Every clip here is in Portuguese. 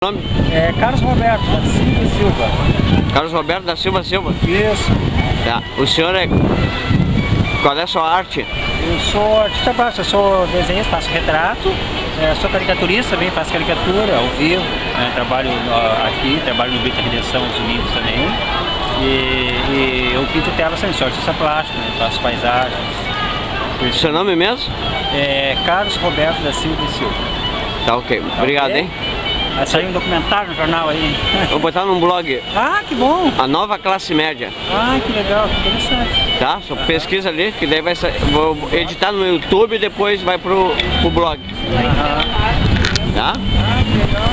Nome? É Carlos Roberto da Silva Silva. Carlos Roberto da Silva Silva? Isso. Tá. O senhor é... Qual é a sua arte? Eu sou artista plástico, eu sou desenhista, faço retrato, sou caricaturista também, faço caricatura ao vivo, trabalho aqui, trabalho no Bita Redenção aos domingos também. E eu pinto telas também, sou artista plástico, faço paisagens. Seu nome mesmo? É Carlos Roberto da Silva Silva. Tá, ok. Obrigado, okay? Hein? Vai sair um documentário no jornal aí. Vou botar num blog. Ah, que bom! A Nova Classe Média. Ah, que legal, que interessante. Tá? Só pesquisa ali, que daí vai sair. Vou editar no YouTube e depois vai pro blog. Tá? Ah, que legal.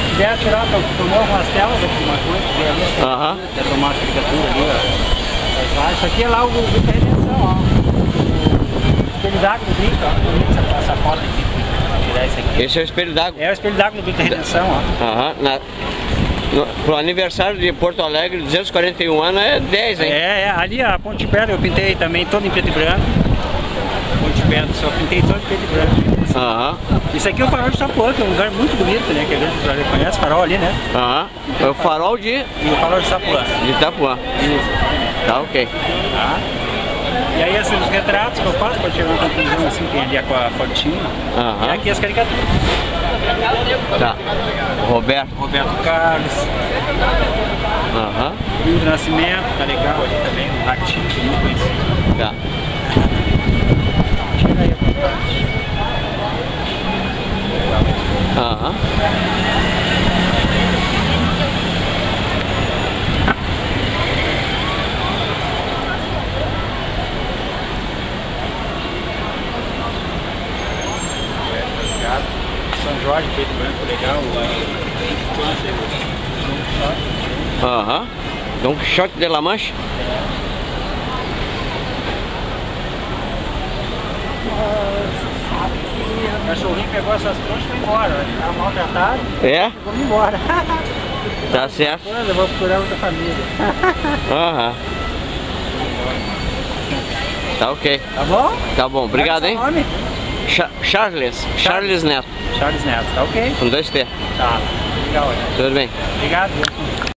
Se quiser tirar, tomou algumas telas aqui, uma coisa, quer tomar uma caricatura ali, ó. Isso aqui é lá o Bita Redenção, ó. O espelho d'água do Bita, ó. Essa foto aqui. Esse é o espelho d'água? É o espelho d'água do Bita Redenção, ó. Pro aniversário de Porto Alegre, 241 anos é 10, hein? Ali a Ponte Pedra eu pintei também todo em preto e branco. Ponte Pedra, só pintei todo em preto e branco. Isso aqui é o farol de Itapuã, que é um lugar muito bonito, né? Que a gente conhece o farol ali, né? É o farol de... E o farol de Itapuã. De Itapuã. Isso. Tá, ok. E aí assim, os retratos que eu faço, para chegar a uma conclusão assim, tem ali com a fotinha. E aqui as caricaturas. Tá. Roberto Carlos. Milton Nascimento, tá legal ali também, um ratinho que eu não conheci. Tá. Tira aí a parte. São Jorge, preto e branco, legal. Don Quixote de la Mancha. O cachorrinho pegou essas trouxas e foi embora. Ele estava maltratado. É? Vamos embora. Tá certo. Eu vou procurar outra família. Tá, ok. Tá bom? Tá bom, obrigado, hein? Nome? Charles Neto. Charles Neto, tá ok? Com 2 T. Tá, legal. Tudo bem. Obrigado.